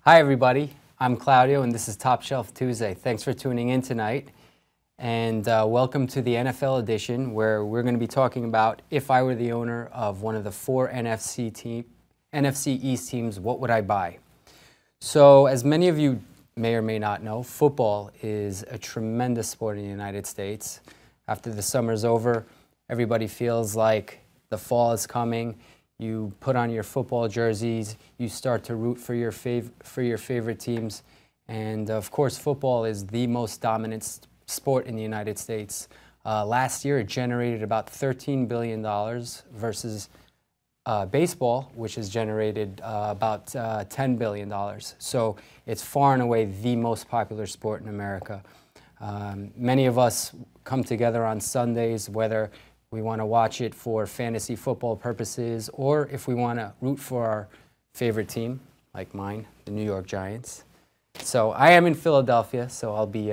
Hi everybody, I'm Claudio and this is Top Shelf Tuesday. Thanks for tuning in tonight and welcome to the NFL edition where we're going to be talking about if I were the owner of one of the four NFC East teams, what would I buy? So as many of you may or may not know, football is a tremendous sport in the United States. After the summer's over, everybody feels like the fall is coming. You put on your football jerseys, you start to root for your favorite teams, and of course football is the most dominant sport in the United States. Last year it generated about $13 billion versus baseball, which has generated about $10 billion. So it's far and away the most popular sport in America. Many of us come together on Sundays, whether we want to watch it for fantasy football purposes, or if we want to root for our favorite team, like mine, the New York Giants. So I am in Philadelphia, so I'll be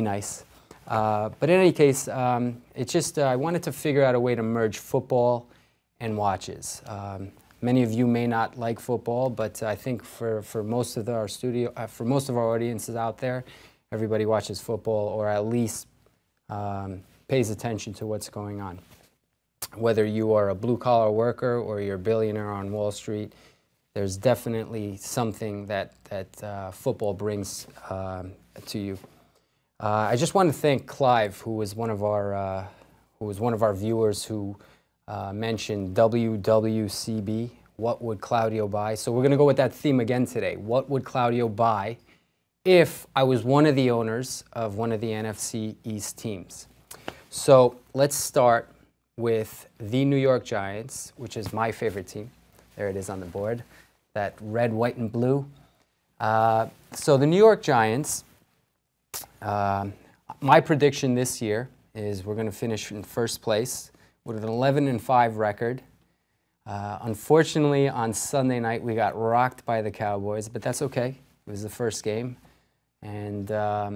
nice. But in any case, it's just I wanted to figure out a way to merge football and watches. Many of you may not like football, but I think for most of our audiences out there, everybody watches football, or at least pays attention to what's going on. Whether you are a blue-collar worker or you're a billionaire on Wall Street, there's definitely something that football brings to you. I just want to thank Clive, who was one of our viewers who mentioned W.W.C.B. What would Claudio buy? So we're going to go with that theme again today. What would Claudio buy if I was one of the owners of one of the NFC East teams? So let's start with the New York Giants, which is my favorite team. There it is on the board, that red, white, and blue. So the New York Giants, my prediction this year is we're going to finish in first place with an 11-5 record. Unfortunately, on Sunday night, we got rocked by the Cowboys, but that's okay. It was the first game. And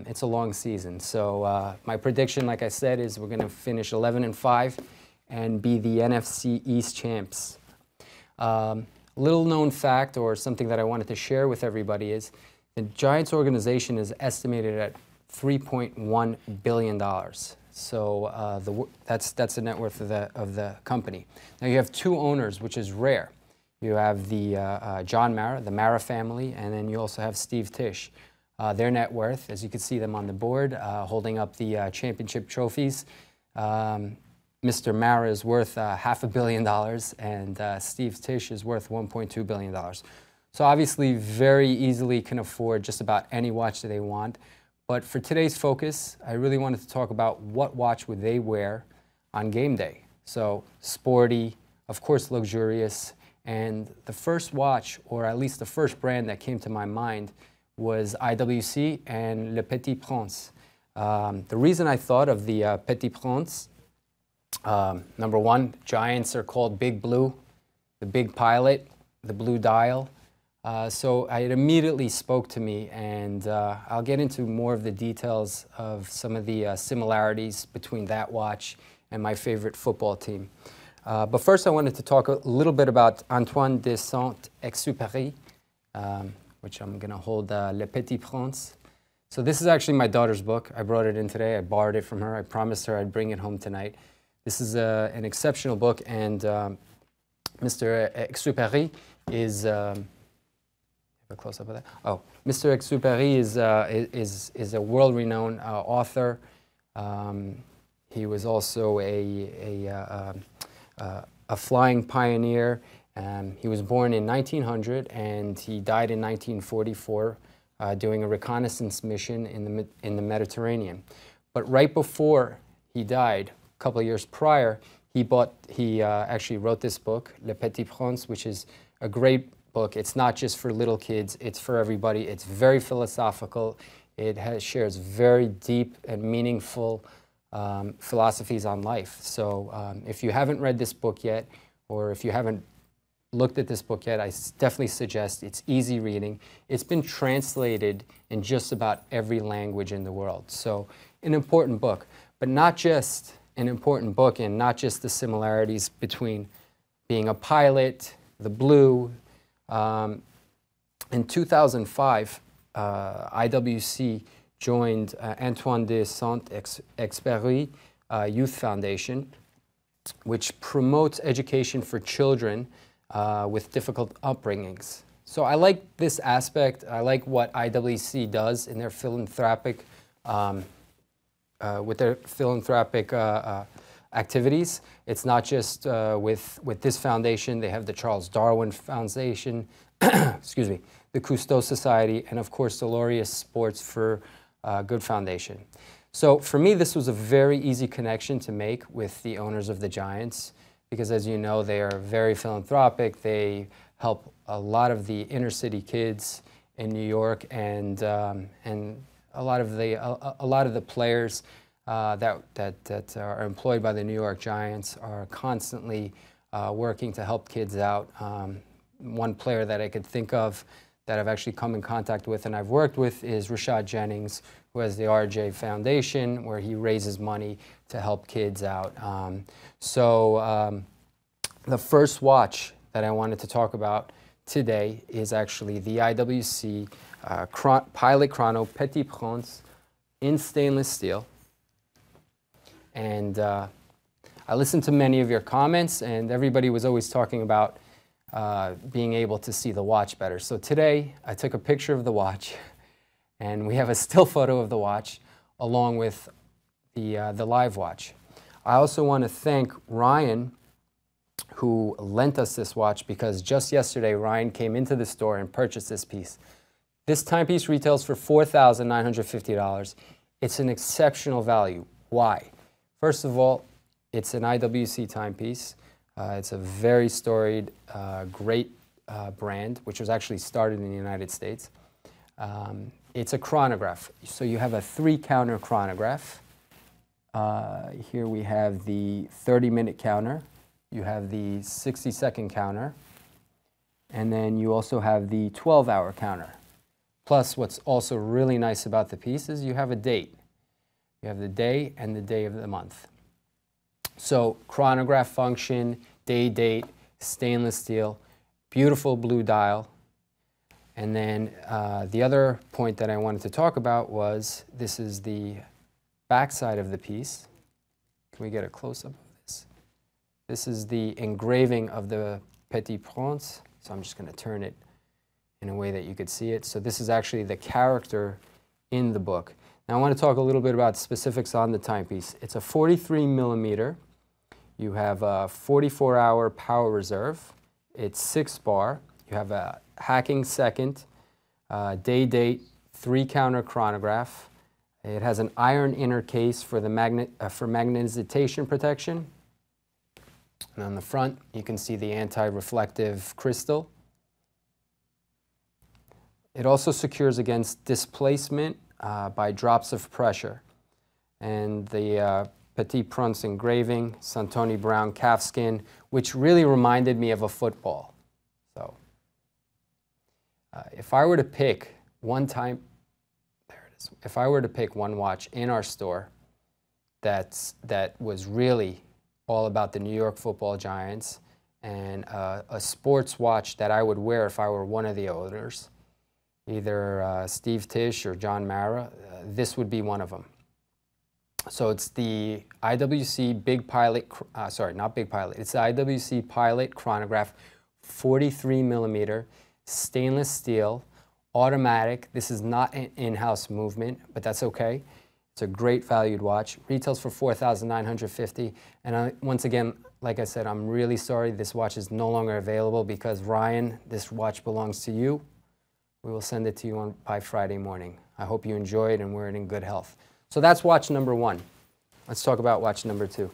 it's a long season. So my prediction, like I said, is we're going to finish 11-5 and be the NFC East champs. Little known fact, or something that I wanted to share with everybody, is the Giants organization is estimated at $3.1 billion. So that's the net worth of the company. Now you have two owners, which is rare. You have the John Mara, the Mara family, and then you also have Steve Tisch. Their net worth, as you can see them on the board, holding up the championship trophies. Mr. Mara is worth $500 million, and Steve Tisch is worth $1.2 billion. So obviously very easily can afford just about any watch that they want. But for today's focus, I really wanted to talk about what watch would they wear on game day. So sporty, of course luxurious, and the first watch, or at least the first brand that came to my mind, was IWC and Le Petit Prince. The reason I thought of the Petit Prince, number one, Giants are called Big Blue, the big pilot, the blue dial. So it immediately spoke to me, and I'll get into more of the details of some of the similarities between that watch and my favorite football team. But first I wanted to talk a little bit about Antoine de Saint-Exupéry, which I'm going to hold Le Petit Prince. So this is actually my daughter's book. I brought it in today. I borrowed it from her. I promised her I'd bring it home tonight. This is an exceptional book, and Mr. Exupéry is... a close-up of that. Oh, Mr. Exupéry is a world-renowned author. He was also a flying pioneer. He was born in 1900 and he died in 1944 doing a reconnaissance mission in the Mediterranean. But right before he died, a couple of years prior, he actually wrote this book, Le Petit Prince, which is a great book. It's not just for little kids, it's for everybody. It's very philosophical. It shares very deep and meaningful philosophies on life. So if you haven't read this book yet, or if you haven't looked at this book yet, I definitely suggest it's easy reading. It's been translated in just about every language in the world. So an important book, but not just an important book and not just the similarities between being a pilot, the blue, In 2005, IWC joined Antoine de Saint-Exupéry Youth Foundation, which promotes education for children with difficult upbringings. So I like this aspect. I like what IWC does in their philanthropic, activities. It's not just with this foundation. They have the Charles Darwin Foundation, excuse me, the Cousteau Society, and of course the Laureus Sports for Good Foundation. So for me, this was a very easy connection to make with the owners of the Giants, because as you know, they are very philanthropic. They help a lot of the inner city kids in New York, and a lot of the players that are employed by the New York Giants are constantly working to help kids out. One player that I could think of that I've actually come in contact with and I've worked with is Rashad Jennings, who has the RJ Foundation, where he raises money to help kids out. The first watch that I wanted to talk about today is actually the IWC Pilot Chrono Petit Prince in stainless steel. And I listened to many of your comments, and everybody was always talking about being able to see the watch better. So today, I took a picture of the watch, and we have a still photo of the watch along with the live watch. I also want to thank Ryan, who lent us this watch, because just yesterday, Ryan came into the store and purchased this piece. This timepiece retails for $4,950. It's an exceptional value. Why? First of all, it's an IWC timepiece. It's a very storied, great brand, which was actually started in the United States. It's a chronograph. So you have a 3-counter chronograph. Here we have the 30-minute counter. You have the 60-second counter. And then you also have the 12-hour counter. Plus, what's also really nice about the piece is you have a date. You have the day and the day of the month. So chronograph function, day, date, stainless steel, beautiful blue dial. And then the other point that I wanted to talk about was this is the back side of the piece. Can we get a close-up of this? This is the engraving of the Petit Prince. So I'm just going to turn it in a way that you could see it. So this is actually the character in the book. Now I want to talk a little bit about specifics on the timepiece. It's a 43 millimeter. You have a 44-hour power reserve. It's 6-bar. You have a hacking second, day date, 3-counter chronograph. It has an iron inner case for the magnetization protection. And on the front, you can see the anti-reflective crystal. It also secures against displacement by drops of pressure. And the Petit Prince engraving, Santoni Brown calfskin, which really reminded me of a football. So if I were to pick one if I were to pick one watch in our store that was really all about the New York Football Giants, and a sports watch that I would wear if I were one of the owners, either Steve Tisch or John Mara, this would be one of them. So it's the IWC Big Pilot, sorry, not Big Pilot, it's the IWC Pilot Chronograph, 43 millimeter, stainless steel, automatic. This is not an in-house movement, but that's okay. It's a great valued watch. Retails for $4,950. And once again, like I said, I'm really sorry this watch is no longer available because Ryan, this watch belongs to you. We will send it to you by Friday morning. I hope you enjoy it and wear it in good health. So that's watch number 1. Let's talk about watch number 2.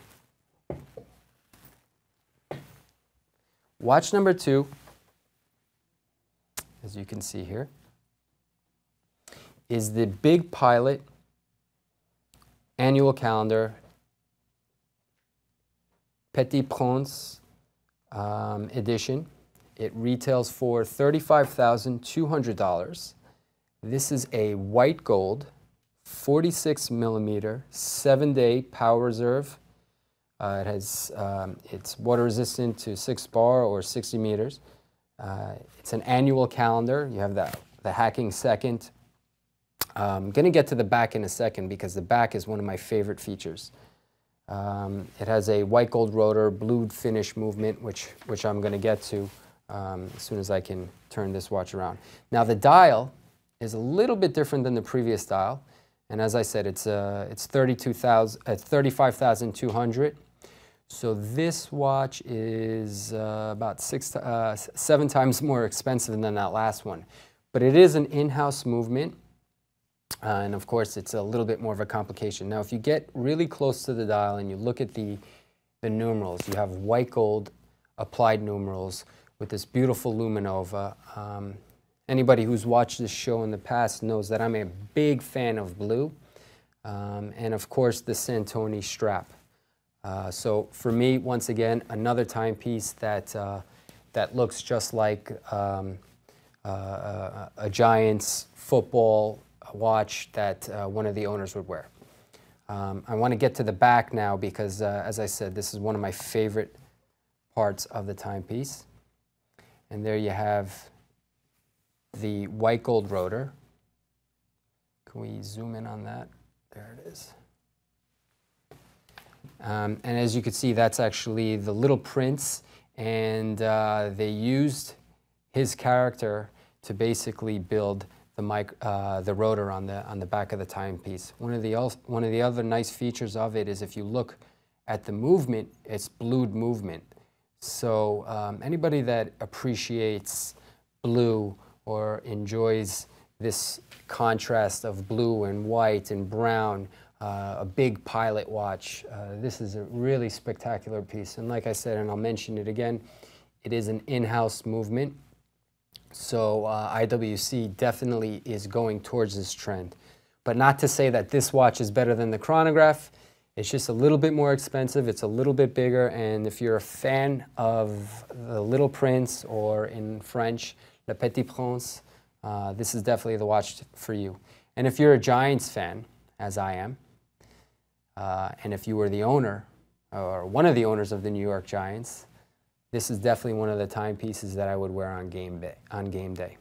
Watch number 2, as you can see here, is the Big Pilot annual calendar Petit Prince edition. It retails for $35,200. This is a white gold, 46 millimeter, 7-day power reserve. It has, it's water resistant to 6-bar or 60 meters. It's an annual calendar. You have the hacking second. I'm going to get to the back in a second because the back is one of my favorite features. It has a white gold rotor, blued finish movement, which I'm going to get to as soon as I can turn this watch around. Now the dial is a little bit different than the previous dial, and as I said, it's 35,200. So this watch is about 7 times more expensive than that last one, but it is an in-house movement. And of course, it's a little bit more of a complication. Now, if you get really close to the dial and you look at the numerals, you have white gold applied numerals with this beautiful luminova. Anybody who's watched this show in the past knows that I'm a big fan of blue. And of course, the Santoni strap. So for me, once again, another timepiece that looks just like a Giants football watch that one of the owners would wear. I want to get to the back now because, as I said, this is one of my favorite parts of the timepiece. And there you have the white gold rotor. Can we zoom in on that? There it is. And as you can see, that's actually the Little Prince, and they used his character to basically build the rotor on the back of the timepiece. One of the other nice features of it is if you look at the movement, it's blued movement. So anybody that appreciates blue or enjoys this contrast of blue and white and brown, a big pilot watch, this is a really spectacular piece. And like I said, and I'll mention it again, it is an in-house movement. So IWC definitely is going towards this trend. But not to say that this watch is better than the chronograph. It's just a little bit more expensive. It's a little bit bigger. And if you're a fan of the Little Prince, or in French, Le Petit Prince, this is definitely the watch for you. And if you're a Giants fan, as I am, and if you were the owner, or one of the owners of the New York Giants, this is definitely one of the timepieces that I would wear on game day.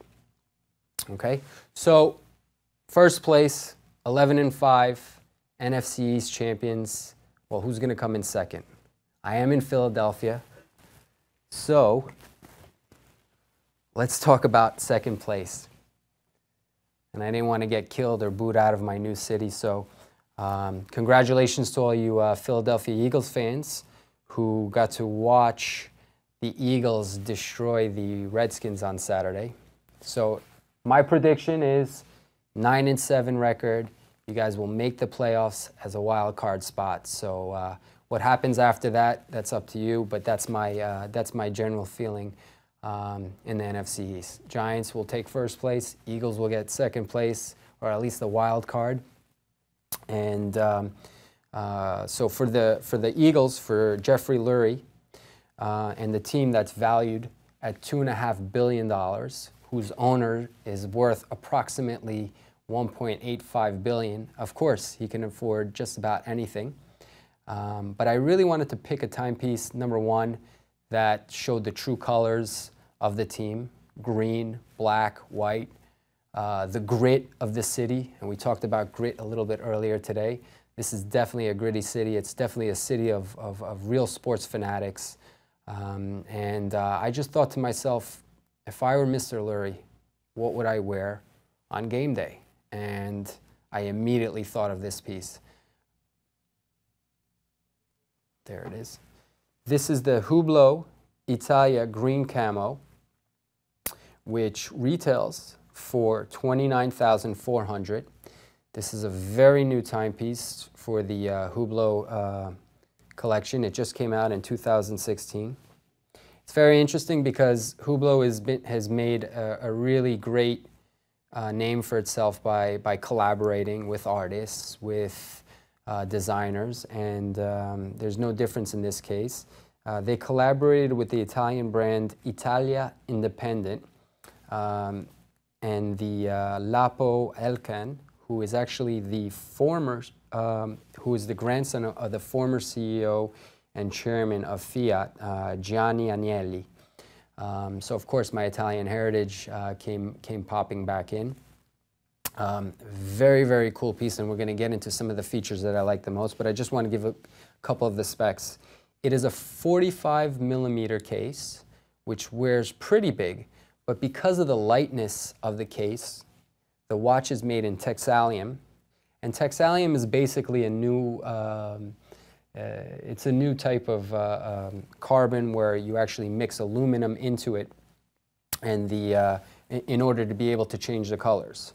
Okay, so first place, 11-5, NFC East champions. Well, who's going to come in second? I am in Philadelphia, so let's talk about second place. And I didn't want to get killed or booed out of my new city, so congratulations to all you Philadelphia Eagles fans who got to watch the Eagles destroy the Redskins on Saturday. So my prediction is 9-7 record. You guys will make the playoffs as a wild card spot. So what happens after that, that's up to you. But that's my general feeling in the NFC East. Giants will take first place. Eagles will get second place, or at least the wild card. And so for the Eagles, for Jeffrey Lurie, and the team that's valued at $2.5 billion, whose owner is worth approximately $1.85 billion. Of course, he can afford just about anything. But I really wanted to pick a timepiece, number one, that showed the true colors of the team: green, black, white, the grit of the city. And we talked about grit a little bit earlier today. This is definitely a gritty city. It's definitely a city of real sports fanatics. I just thought to myself, if I were Mr. Lurie, what would I wear on game day? And I immediately thought of this piece. There it is. This is the Hublot Italia green camo, which retails for $29,400. This is a very new timepiece for the Hublot collection. It just came out in 2016. It's very interesting because Hublot has made a really great name for itself by collaborating with artists, with designers, and there's no difference in this case. They collaborated with the Italian brand Italia Independent and the Lapo Elkan, who is actually the who is the grandson of the former CEO and chairman of Fiat, Gianni Agnelli. So of course my Italian heritage came popping back in. Very, very cool piece, and we're going to get into some of the features that I like the most, but I just want to give a couple of the specs. It is a 45mm case, which wears pretty big, but because of the lightness of the case, the watch is made in Texalium, and Texalium is basically a new, it's a new type of carbon where you actually mix aluminum into it, and in order to be able to change the colors.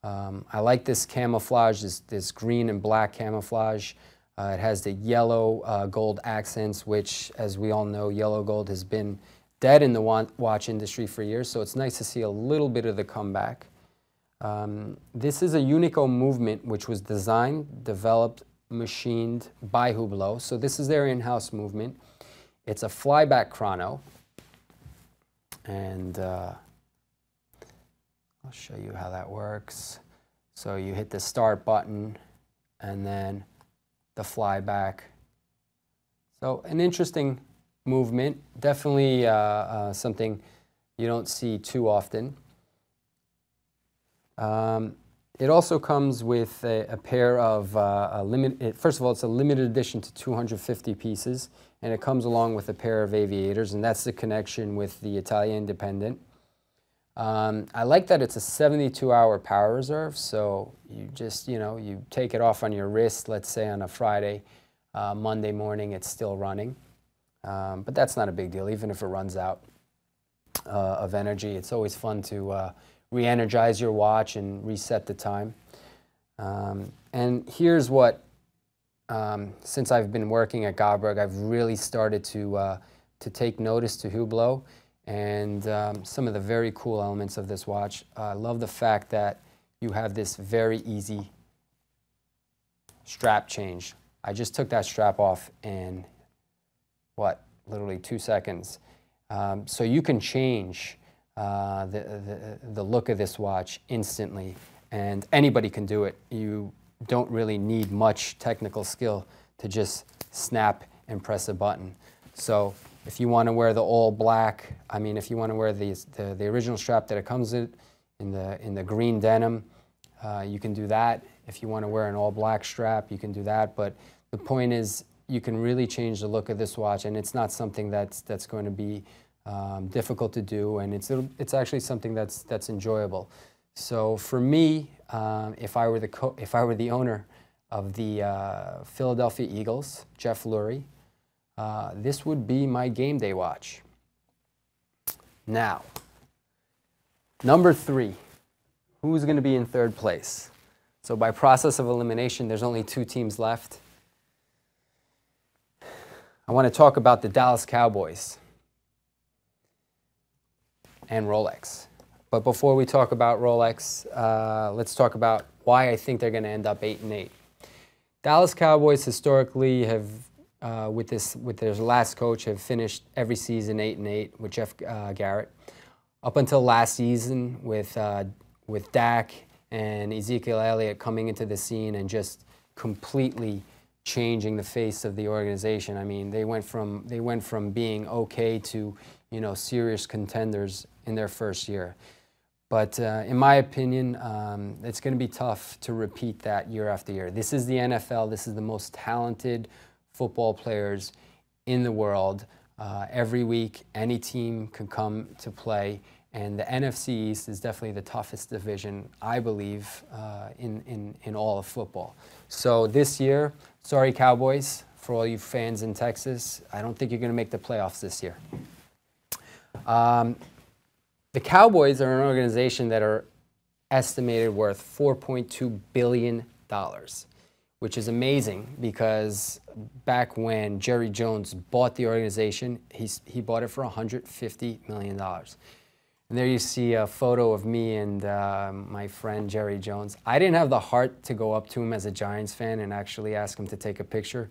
I like this camouflage, this green and black camouflage. It has the yellow gold accents, which, as we all know, yellow gold has been dead in the watch industry for years, so it's nice to see a little bit of the comeback. This is a Unico movement, which was designed, developed, machined by Hublot, so this is their in-house movement. It's a flyback chrono, and I'll show you how that works. So you hit the start button and then the flyback. So an interesting movement, definitely something you don't see too often. It also comes with a pair of first of all, it's a limited edition to 250 pieces, and it comes along with a pair of aviators, and that's the connection with the Italia Independent. I like that it's a 72-hour power reserve, so you just, you take it off on your wrist, let's say on a Friday, Monday morning it's still running. But that's not a big deal, even if it runs out of energy. It's always fun to re-energize your watch and reset the time. And here's what, since I've been working at Gabberg, I've really started to take notice to Hublot and some of the very cool elements of this watch. I love the fact that you have this very easy strap change. I just took that strap off in, literally 2 seconds. So you can change the look of this watch instantly, and anybody can do it. You don't really need much technical skill to just snap and press a button. So if you want to wear the all black, if you want to wear the original strap that it comes in the green denim, you can do that. If you want to wear an all black strap, you can do that. But the point is, you can really change the look of this watch, and it's not something that's going to be difficult to do, and it's actually something that's enjoyable. So for me, if I were the owner of the Philadelphia Eagles, Jeff Lurie, this would be my game day watch. Now, number 3, who's going to be in 3rd place? So by process of elimination, there's only 2 teams left. I want to talk about the Dallas Cowboys and Rolex. But before we talk about Rolex, let's talk about why I think they're going to end up 8-8. Dallas Cowboys historically have, with their last coach, have finished every season 8-8 with Jeff Garrett. Up until last season with Dak and Ezekiel Elliott coming into the scene and just completely changing the face of the organization. I mean, they went from being okay to, serious contenders in their first year. But in my opinion, it's going to be tough to repeat that year after year. This is the NFL. This is the most talented football players in the world. Every week, any team can come to play, and the NFC East is definitely the toughest division, I believe, in all of football. So this year, sorry Cowboys, for all you fans in Texas, I don't think you're going to make the playoffs this year. The Cowboys are an organization that are estimated worth $4.2 billion, which is amazing because back when Jerry Jones bought the organization, he bought it for $150 million. And there you see a photo of me and my friend Jerry Jones. I didn't have the heart to go up to him as a Giants fan and actually ask him to take a picture.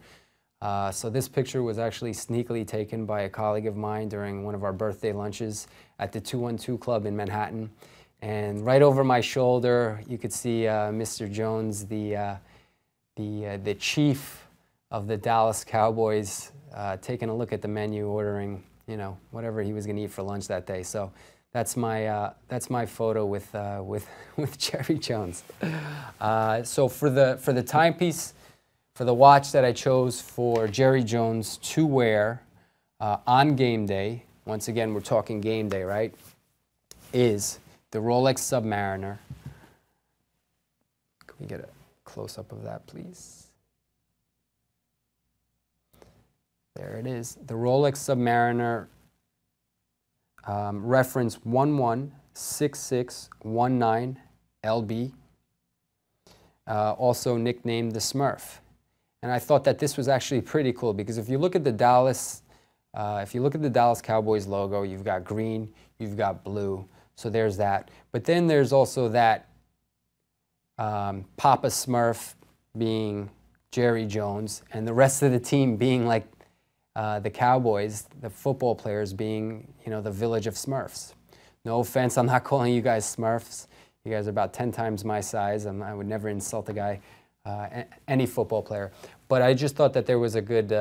So this picture was actually sneakily taken by a colleague of mine during one of our birthday lunches at the 212 Club in Manhattan. And right over my shoulder, you could see Mr. Jones, the chief of the Dallas Cowboys, taking a look at the menu, ordering, you know, whatever he was going to eat for lunch that day. So that's my photo with with Jerry Jones. So for the timepiece, for the watch that I chose for Jerry Jones to wear on game day, once again we're talking game day, right, is the Rolex Submariner. Can we get a close-up of that, please? There it is. The Rolex Submariner, reference 116619 LB, also nicknamed the Smurf. And I thought that this was actually pretty cool because if you look at the Dallas Cowboys logo, you've got green, you've got blue, so there's that. But then there's also that Papa Smurf being Jerry Jones, and the rest of the team being like the Cowboys, the football players being, you know, the village of Smurfs. No offense, I'm not calling you guys Smurfs. You guys are about 10 times my size. I would never insult a guy, any football player. But I just thought that there was a good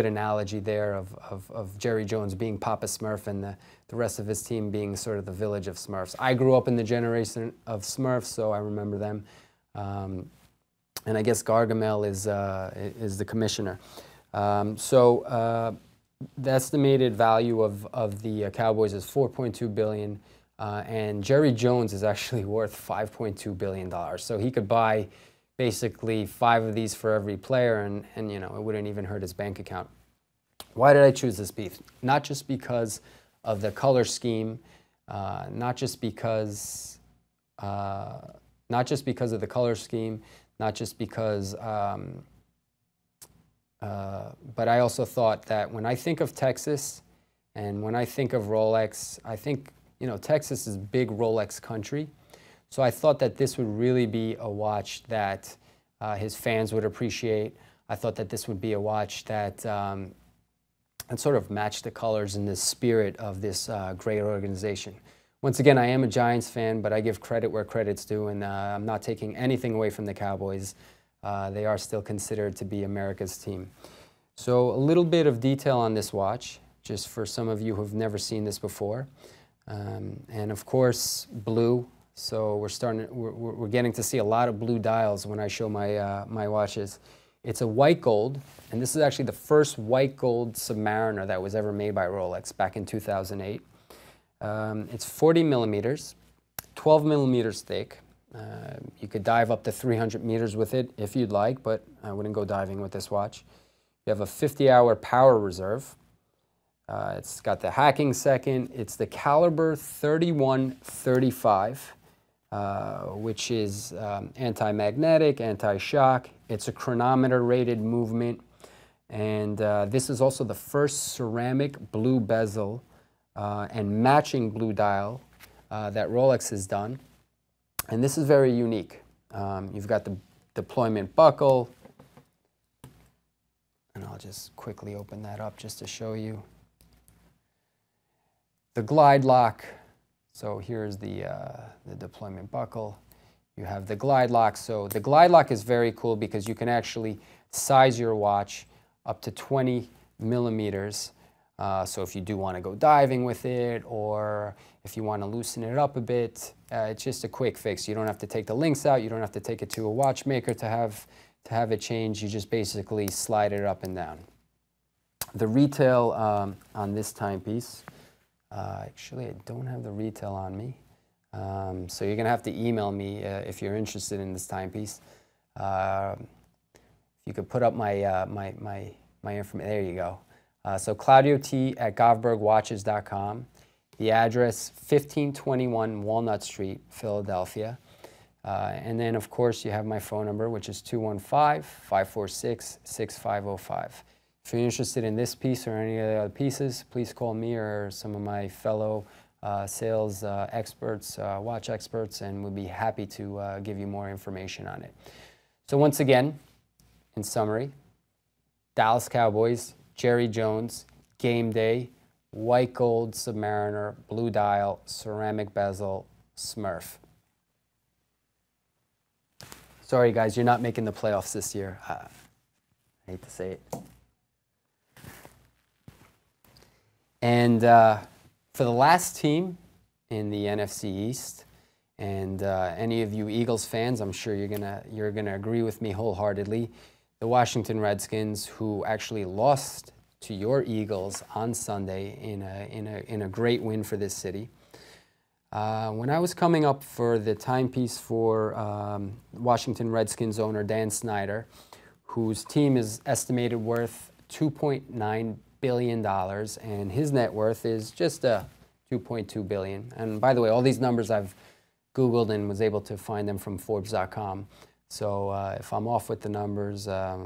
analogy there of Jerry Jones being Papa Smurf and the rest of his team being sort of the village of Smurfs. I grew up in the generation of Smurfs, so I remember them. And I guess Gargamel is the commissioner. The estimated value of the Cowboys is $4.2 billion, and Jerry Jones is actually worth $5.2 billion. So he could buy basically 5 of these for every player, and you know, it wouldn't even hurt his bank account. Why did I choose this piece? Not just because of the color scheme, not just because of the color scheme, not just because. But I also thought that when I think of Texas and when I think of Rolex, I think, you know, Texas is big Rolex country. So I thought that this would really be a watch that his fans would appreciate. I thought that this would be a watch that sort of matched the colors and the spirit of this great organization. Once again, I am a Giants fan, but I give credit where credit's due, and I'm not taking anything away from the Cowboys. They are still considered to be America's team. So a little bit of detail on this watch, just for some of you who have never seen this before. And of course, blue. So we're getting to see a lot of blue dials when I show my watches. It's a white gold, and this is actually the first white gold Submariner that was ever made by Rolex back in 2008. It's 40 millimeters, 12 millimeters thick. You could dive up to 300 meters with it if you'd like, but I wouldn't go diving with this watch. You have a 50-hour power reserve. It's got the hacking second. It's the caliber 3135, which is anti-magnetic, anti-shock. It's a chronometer-rated movement. And this is also the first ceramic blue bezel and matching blue dial that Rolex has done. And this is very unique. You've got the deployment buckle. And I'll just quickly open that up just to show you. The glide lock. So here's the deployment buckle. You have the glide lock. So the glide lock is very cool because you can actually size your watch up to 20 millimeters. So if you do want to go diving with it, or if you want to loosen it up a bit, it's just a quick fix. You don't have to take the links out. You don't have to take it to a watchmaker to have it changed. You just basically slide it up and down. The retail on this timepiece, actually I don't have the retail on me. So you're going to have to email me if you're interested in this timepiece. If you could put up my information, there you go. So Claudio T at govbergwatches.com. The address 1521 Walnut Street, Philadelphia. And then, of course, you have my phone number, which is 215-546-6505. If you're interested in this piece or any of the other pieces, please call me or some of my fellow sales experts, watch experts, and we'll be happy to give you more information on it. So once again, in summary, Dallas Cowboys, Jerry Jones, game day, white gold Submariner, blue dial, ceramic bezel, Smurf. Sorry guys, you're not making the playoffs this year. I hate to say it. And for the last team in the NFC East, and any of you Eagles fans, I'm sure you're gonna agree with me wholeheartedly, the Washington Redskins, who actually lost to your Eagles on Sunday in a great win for this city. When I was coming up for the timepiece for Washington Redskins owner Dan Snyder, whose team is estimated worth $2.9 billion, and his net worth is just $2.2 billion. And by the way, all these numbers I've Googled and was able to find them from Forbes.com. So if I'm off with the numbers, I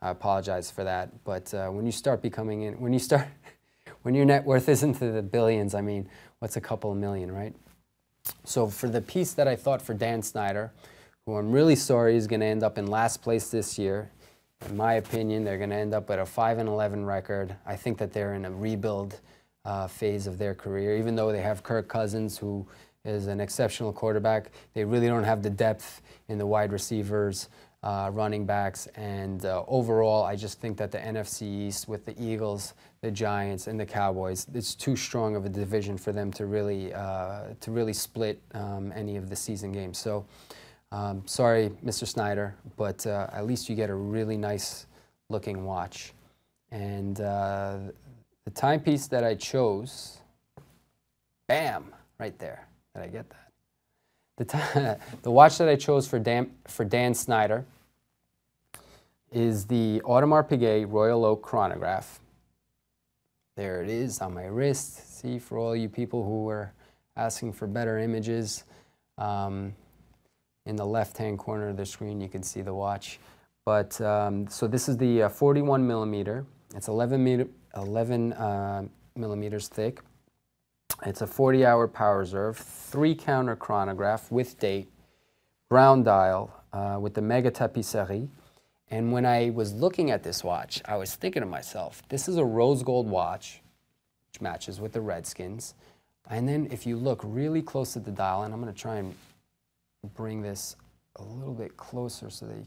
apologize for that. But when you start when your net worth is into the billions, I mean, what's a couple of million, right? So for the piece that I thought for Dan Snyder, who I'm really sorry is going to end up in last place this year, in my opinion, they're going to end up at a 5-11 record. I think that they're in a rebuild phase of their career, even though they have Kirk Cousins, who is an exceptional quarterback. They really don't have the depth in the wide receivers, running backs, and overall, I just think that the NFC East with the Eagles, the Giants, and the Cowboys, it's too strong of a division for them to really split any of the season games. So, sorry, Mr. Snyder, but at least you get a really nice looking watch. And the timepiece that I chose, bam, right there. Did I get that? The watch that I chose for Dan Snyder is the Audemars Piguet Royal Oak chronograph. There it is on my wrist. See, for all you people who were asking for better images, in the left-hand corner of the screen you can see the watch. But so this is the 41 millimeter. It's 11 millimeters thick. It's a 40-hour power reserve, 3-counter chronograph with date, brown dial with the mega tapisserie. And when I was looking at this watch, I was thinking to myself, this is a rose gold watch, which matches with the Redskins. And then if you look really close at the dial, and I'm going to try and bring this a little bit closer so that you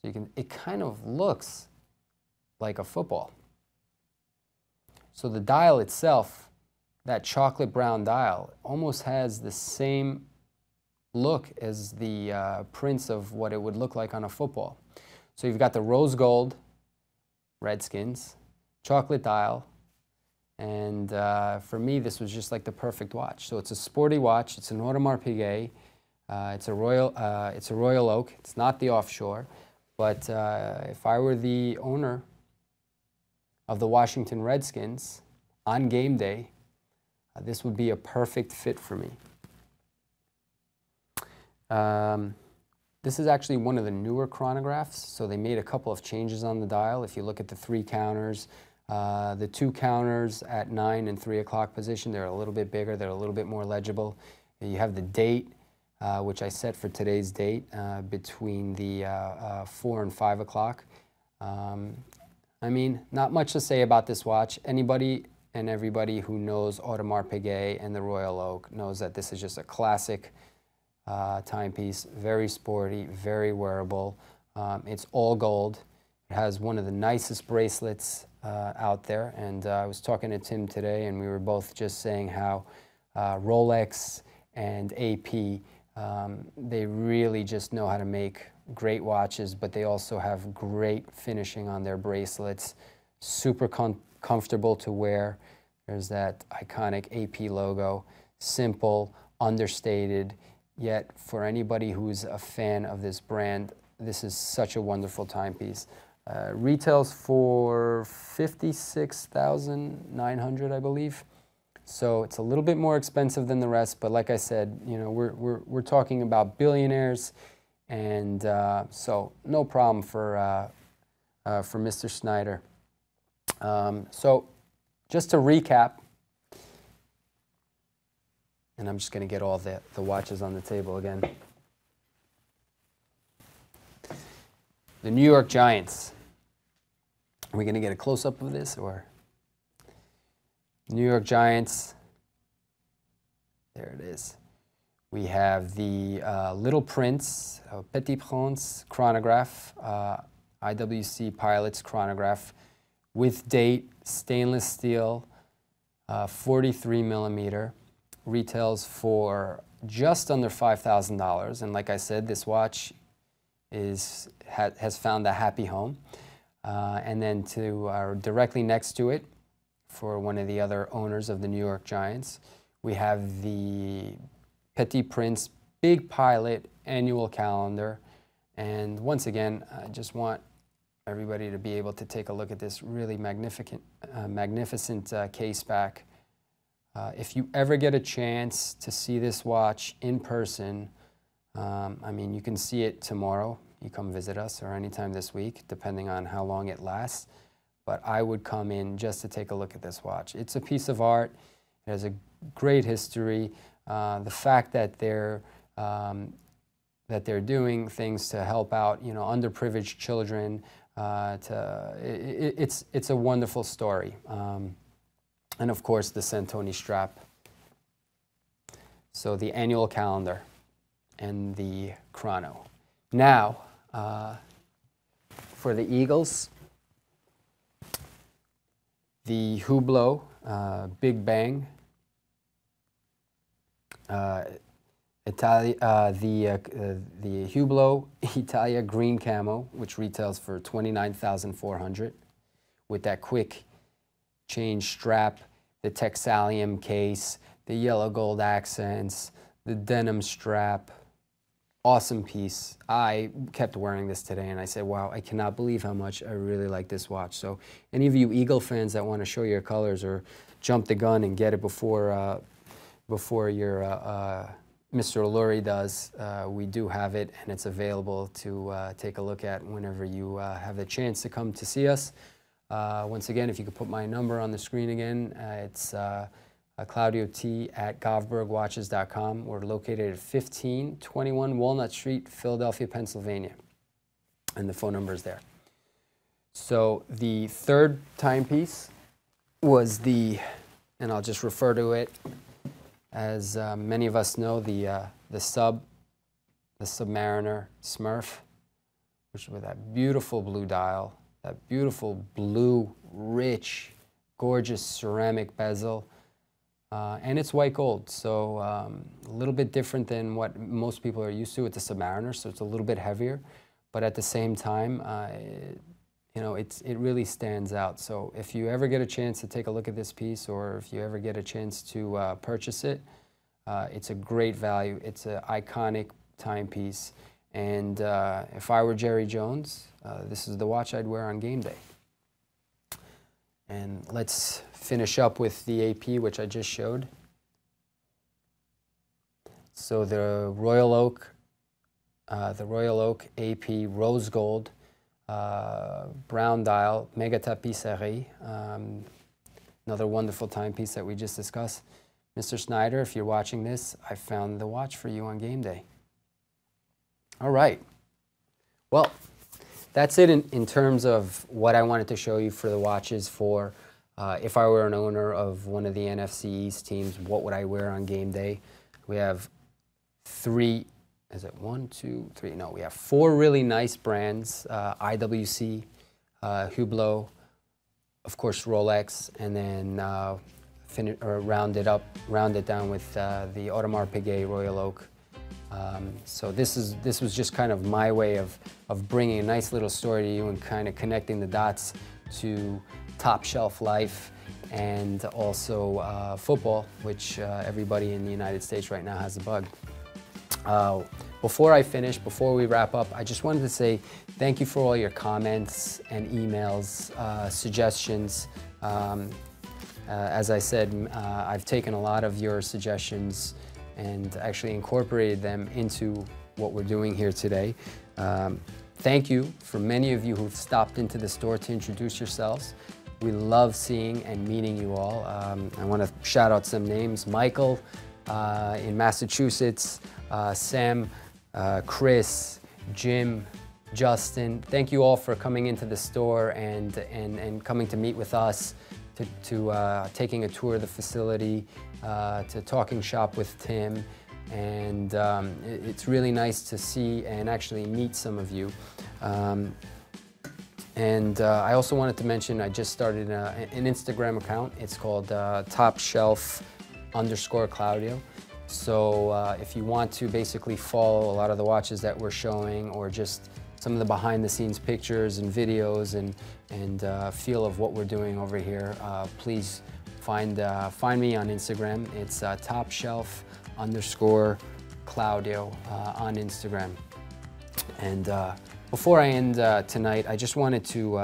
can, it kind of looks like a football. So the dial itself, that chocolate brown dial, almost has the same look as the prints of what it would look like on a football. So you've got the rose gold Redskins, chocolate dial, and for me this was just like the perfect watch. So it's a sporty watch. It's an Audemars Piguet. It's a Royal Oak. It's not the offshore, but if I were the owner of the Washington Redskins on game day, this would be a perfect fit for me. This is actually one of the newer chronographs, so they made a couple of changes on the dial. If you look at the 3 counters, the 2 counters at 9 and 3 o'clock position, they're a little bit bigger, they're a little bit more legible. You have the date, which I set for today's date, between the 4 and 5 o'clock. I mean, not much to say about this watch. Anybody and everybody who knows Audemars Piguet and the Royal Oak knows that this is just a classic timepiece, very sporty, very wearable. It's all gold. It has one of the nicest bracelets out there, and I was talking to Tim today, and we were both just saying how Rolex and AP, they really just know how to make great watches, but they also have great finishing on their bracelets, super comfortable to wear. There's that iconic AP logo, simple, understated, yet for anybody who's a fan of this brand, this is such a wonderful timepiece. Retails for $56,900, I believe. So it's a little bit more expensive than the rest, but like I said, you know, we're talking about billionaires, and so no problem for Mr. Snyder. So just to recap, and I'm just going to get all the watches on the table again. The New York Giants. Are we going to get a close-up of this, or? New York Giants. There it is. We have the Little Prince, Petit Prince chronograph, IWC Pilot's chronograph, with date, stainless steel, 43 millimeter, retails for just under $5,000. And like I said, this watch has found a happy home. And then directly next to it, for one of the other owners of the New York Giants, we have the Petit Prince Big Pilot annual calendar. And once again, I just want everybody to be able to take a look at this really magnificent case back. If you ever get a chance to see this watch in person, I mean, you can see it tomorrow. You come visit us, or anytime this week, depending on how long it lasts. But I would come in just to take a look at this watch. It's a piece of art. It has a great history. The fact that they're doing things to help out, underprivileged children, it's a wonderful story. And of course, the Santoni strap. So the annual calendar and the chrono. Now, for the Eagles, the Hublot Big Bang, the Hublot Italia Green Camo, which retails for $29,400, with that quick change strap, the Texalium case, the yellow gold accents, the denim strap. Awesome piece. I kept wearing this today and I said, wow, I cannot believe how much I really like this watch. So any of you Eagle fans that want to show your colors or jump the gun and get it before your Mr. Lurie does, we do have it, and it's available to take a look at whenever you have the chance to come to see us. Once again, if you could put my number on the screen again, it's Claudio T at govbergwatches.com. We're located at 1521 Walnut Street, Philadelphia, Pennsylvania. And the phone number is there. So the third timepiece was and I'll just refer to it as many of us know, the Submariner Smurf, which with that beautiful blue dial, that beautiful blue, rich, gorgeous ceramic bezel. And it's white gold, so a little bit different than what most people are used to with the Submariner, so it's a little bit heavier, but at the same time, it really stands out. So if you ever get a chance to take a look at this piece, or if you ever get a chance to purchase it, it's a great value. It's an iconic timepiece, and if I were Jerry Jones, this is the watch I'd wear on game day. And let's finish up with the AP, which I just showed. So the Royal Oak AP Rose Gold brown dial Mega Tapisserie, another wonderful timepiece that we just discussed. Mr. Snyder, if you're watching this, I found the watch for you on game day. All right. Well, that's it in terms of what I wanted to show you for the watches for if I were an owner of one of the NFC East teams, what would I wear on game day? We have we have four really nice brands, IWC, Hublot, of course Rolex, and then round it down with the Audemars Piguet Royal Oak. So this was just kind of my way of bringing a nice little story to you and kind of connecting the dots to top shelf life and also football, which everybody in the United States right now has a bug. Before we wrap up, I just wanted to say thank you for all your comments and emails, suggestions. As I said, I've taken a lot of your suggestions and actually incorporated them into what we're doing here today. Thank you for many of you who've stopped into the store to introduce yourselves. We love seeing and meeting you all. I want to shout out some names. Michael in Massachusetts, Sam, Chris, Jim, Justin. Thank you all for coming into the store and coming to meet with us, to taking a tour of the facility, to talking shop with Tim. And it's really nice to see and actually meet some of you. And I also wanted to mention I just started an Instagram account. It's called @topshelf_Claudio. So if you want to basically follow a lot of the watches that we're showing, or just some of the behind-the-scenes pictures and videos and feel of what we're doing over here, please find me on Instagram. It's @topshelf_Claudio on Instagram. And before I end tonight, I just wanted to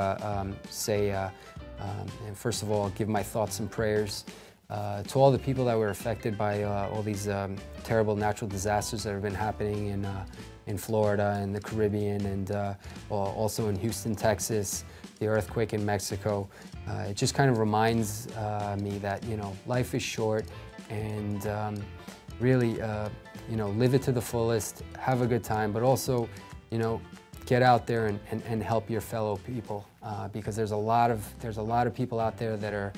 say, and first of all, give my thoughts and prayers to all the people that were affected by all these terrible natural disasters that have been happening in Florida and the Caribbean, and also in Houston, Texas, the earthquake in Mexico. It just kind of reminds me that, you know, life is short, and really, you know, live it to the fullest, have a good time, but also, you know, get out there and help your fellow people, because there's a lot of people out there that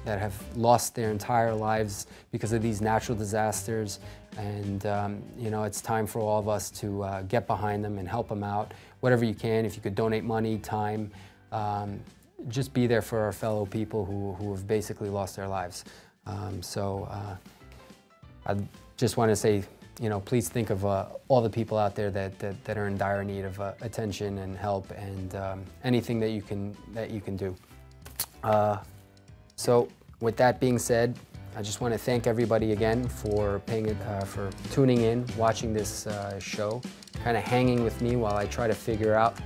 have lost their entire lives because of these natural disasters, and you know, it's time for all of us to get behind them and help them out, whatever you can. If you could donate money, time, just be there for our fellow people who have basically lost their lives. I just want to say, you know, please think of all the people out there that are in dire need of attention and help, and anything that you can do. So with that being said, I just want to thank everybody again for tuning in, watching this show, kind of hanging with me while I try to figure out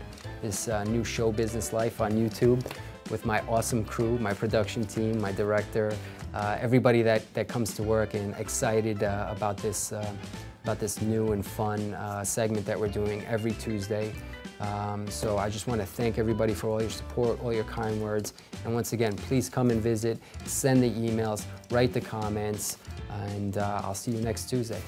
this new show business life on YouTube with my awesome crew, my production team, my director, everybody that comes to work, and excited about this new and fun segment that we're doing every Tuesday. So I just want to thank everybody for all your support, all your kind words, and once again, please come and visit, send the emails, write the comments, and I'll see you next Tuesday.